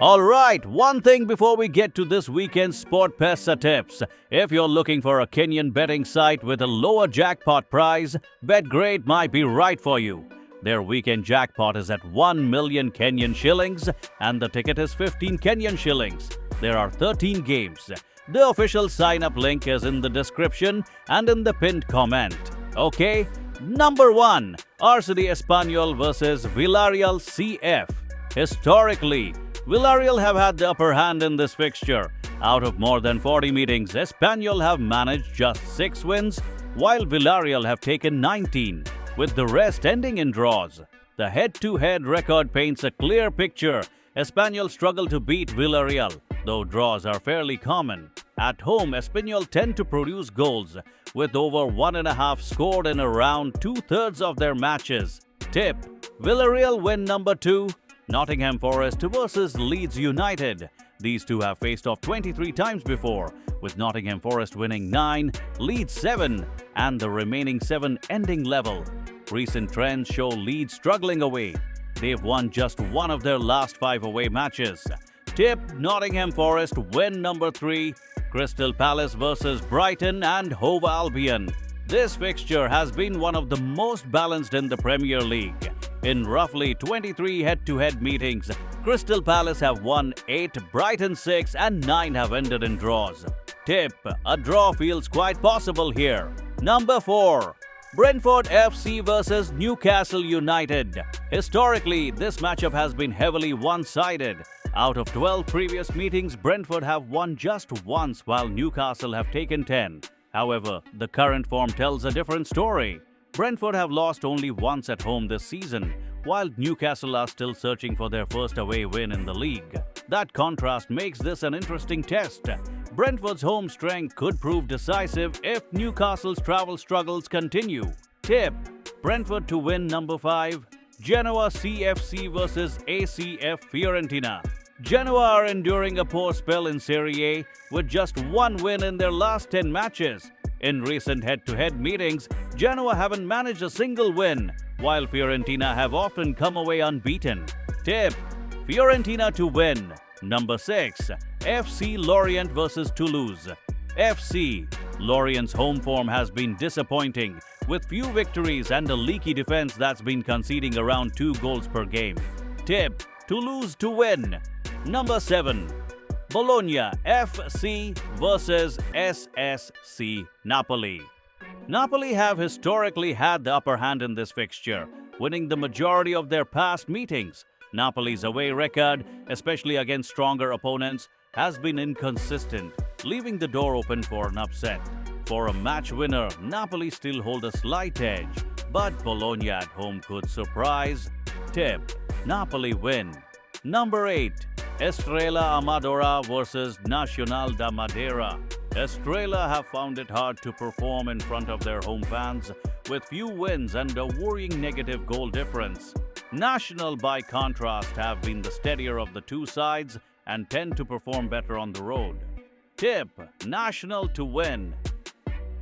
Alright, one thing before we get to this weekend's Sportpesa tips. If you're looking for a Kenyan betting site with a lower jackpot prize, BetGreat might be right for you. Their weekend jackpot is at 1 million Kenyan shillings and the ticket is 15 Kenyan shillings. There are 13 games. The official sign-up link is in the description and in the pinned comment. Okay, number 1. RCD Espanyol versus Villarreal CF. Historically, Villarreal have had the upper hand in this fixture. Out of more than 40 meetings, Espanyol have managed just 6 wins, while Villarreal have taken 19, with the rest ending in draws. The head-to-head record paints a clear picture. Espanyol struggle to beat Villarreal, though draws are fairly common. At home, Espanyol tend to produce goals, with over 1.5 scored in around 2/3 of their matches. Tip: Villarreal win number 2. Nottingham Forest versus Leeds United. These two have faced off 23 times before, with Nottingham Forest winning 9, Leeds 7, and the remaining 7 ending level. Recent trends show Leeds struggling away. They've won just one of their last 5 away matches. Tip: Nottingham Forest win number 3, Crystal Palace versus Brighton and Hove Albion. This fixture has been one of the most balanced in the Premier League. In roughly 23 head-to-head meetings, Crystal Palace have won 8, Brighton 6, and 9 have ended in draws. Tip: a draw feels quite possible here. Number 4. Brentford FC versus Newcastle United. Historically, this matchup has been heavily one-sided. Out of 12 previous meetings, Brentford have won just once, while Newcastle have taken 10. However, the current form tells a different story. Brentford have lost only once at home this season, while Newcastle are still searching for their first away win in the league. That contrast makes this an interesting test. Brentford's home strength could prove decisive if Newcastle's travel struggles continue. Tip: Brentford to win number 5, Genoa CFC versus ACF Fiorentina. Genoa are enduring a poor spell in Serie A with just 1 win in their last 10 matches. In recent head-to-head meetings, Genoa haven't managed a single win, while Fiorentina have often come away unbeaten. Tip: Fiorentina to win. Number 6. FC Lorient versus Toulouse. FC Lorient's home form has been disappointing, with few victories and a leaky defense that's been conceding around 2 goals per game. Tip: Toulouse to win. Number 7. Bologna FC versus SSC Napoli. Napoli have historically had the upper hand in this fixture, winning the majority of their past meetings. Napoli's away record, especially against stronger opponents, has been inconsistent, leaving the door open for an upset. For a match winner, Napoli still hold a slight edge, but Bologna at home could surprise. Tip: Napoli win. Number 8. Estrela Amadora versus Nacional da Madeira. Estrela have found it hard to perform in front of their home fans, with few wins and a worrying negative goal difference. Nacional, by contrast, have been the steadier of the two sides and tend to perform better on the road. Tip: Nacional to win.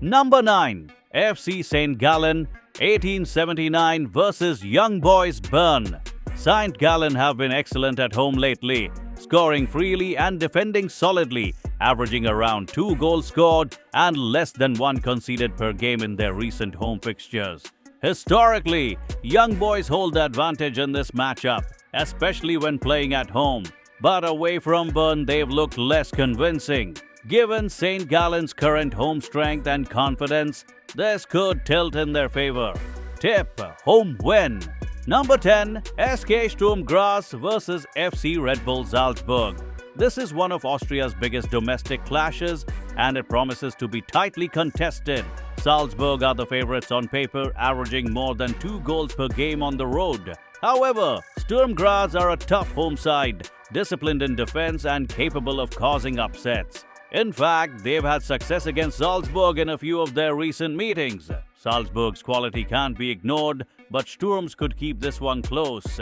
Number 9. FC St. Gallen 1879 versus Young Boys Bern. St. Gallen have been excellent at home lately, scoring freely and defending solidly, averaging around 2 goals scored and less than 1 conceded per game in their recent home fixtures. Historically, Young Boys hold the advantage in this matchup, especially when playing at home. But away from Bern, they've looked less convincing. Given St. Gallen's current home strength and confidence, this could tilt in their favor. Tip: home win. Number 10. SK Sturm Graz versus FC Red Bull Salzburg. This is one of Austria's biggest domestic clashes, and it promises to be tightly contested. Salzburg are the favorites on paper, averaging more than 2 goals per game on the road. However, Sturm Graz are a tough home side, disciplined in defense and capable of causing upsets. In fact, they've had success against Salzburg in a few of their recent meetings. Salzburg's quality can't be ignored, but Sturms could keep this one close.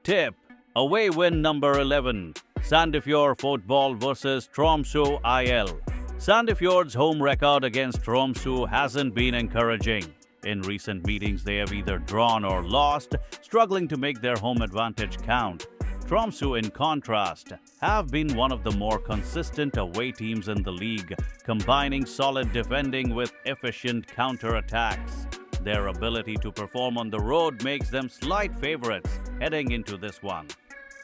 Tip: away win number 11. Sandefjord Football versus Tromsø IL. Sandefjord's home record against Tromsø hasn't been encouraging. In recent meetings, they have either drawn or lost, struggling to make their home advantage count. Tromsø, in contrast, have been one of the more consistent away teams in the league, combining solid defending with efficient counter-attacks. Their ability to perform on the road makes them slight favorites heading into this one.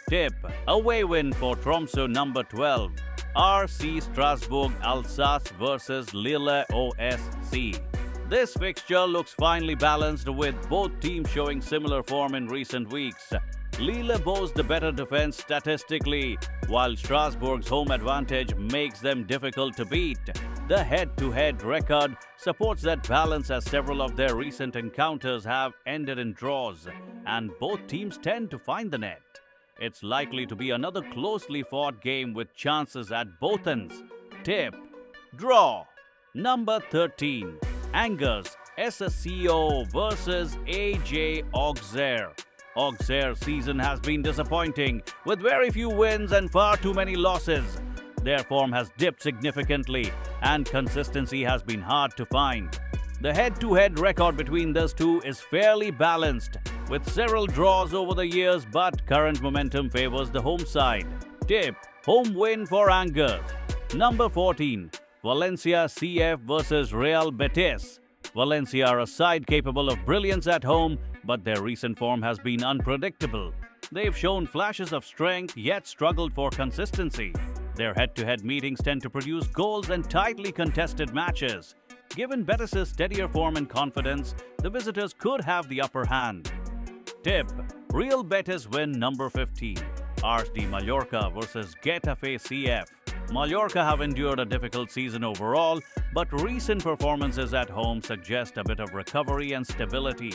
Tip: away win for Tromsø number 12. RC Strasbourg Alsace versus Lille OSC. This fixture looks finely balanced with both teams showing similar form in recent weeks. Lille boasts the better defense statistically, while Strasbourg's home advantage makes them difficult to beat. The head-to-head record supports that balance as several of their recent encounters have ended in draws, and both teams tend to find the net. It's likely to be another closely fought game with chances at both ends. Tip: draw. Number 13. Angers SSCO versus AJ Auxerre. Auxerre's season has been disappointing, with very few wins and far too many losses. Their form has dipped significantly, and consistency has been hard to find. The head-to-head record between these two is fairly balanced, with several draws over the years, but current momentum favors the home side. Tip: home win for Angers. Number 14. Valencia CF versus Real Betis. Valencia are a side capable of brilliance at home, but their recent form has been unpredictable. They've shown flashes of strength, yet struggled for consistency. Their head-to-head meetings tend to produce goals and tightly contested matches. Given Betis' steadier form and confidence, the visitors could have the upper hand. Tip: Real Betis win number 15. Arts de Mallorca versus Getafe CF. Mallorca have endured a difficult season overall, but recent performances at home suggest a bit of recovery and stability.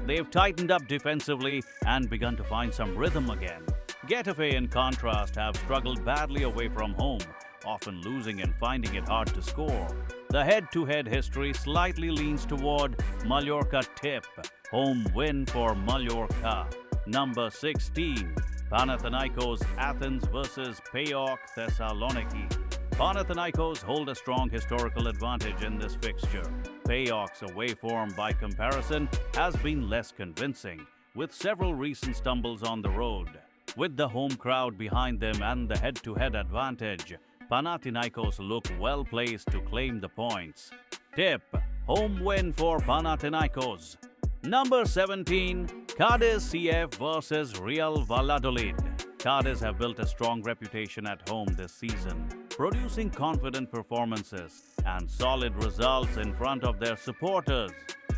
They've tightened up defensively and begun to find some rhythm again. Getafe, in contrast, have struggled badly away from home, often losing and finding it hard to score. The head-to-head history slightly leans toward Mallorca. Tip: home win for Mallorca. Number 16. Panathinaikos Athens versus PAOK Thessaloniki. Panathinaikos hold a strong historical advantage in this fixture. PAOK's away form, by comparison, has been less convincing, with several recent stumbles on the road. With the home crowd behind them and the head-to-head advantage, Panathinaikos look well placed to claim the points. Tip: home win for Panathinaikos. Number 17. Cadiz CF versus Real Valladolid. Cadiz have built a strong reputation at home this season, producing confident performances and solid results in front of their supporters.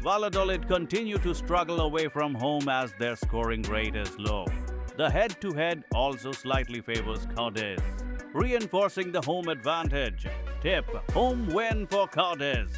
Valladolid continue to struggle away from home as their scoring rate is low. The head-to-head also slightly favors Cadiz, reinforcing the home advantage. Tip: home win for Cadiz.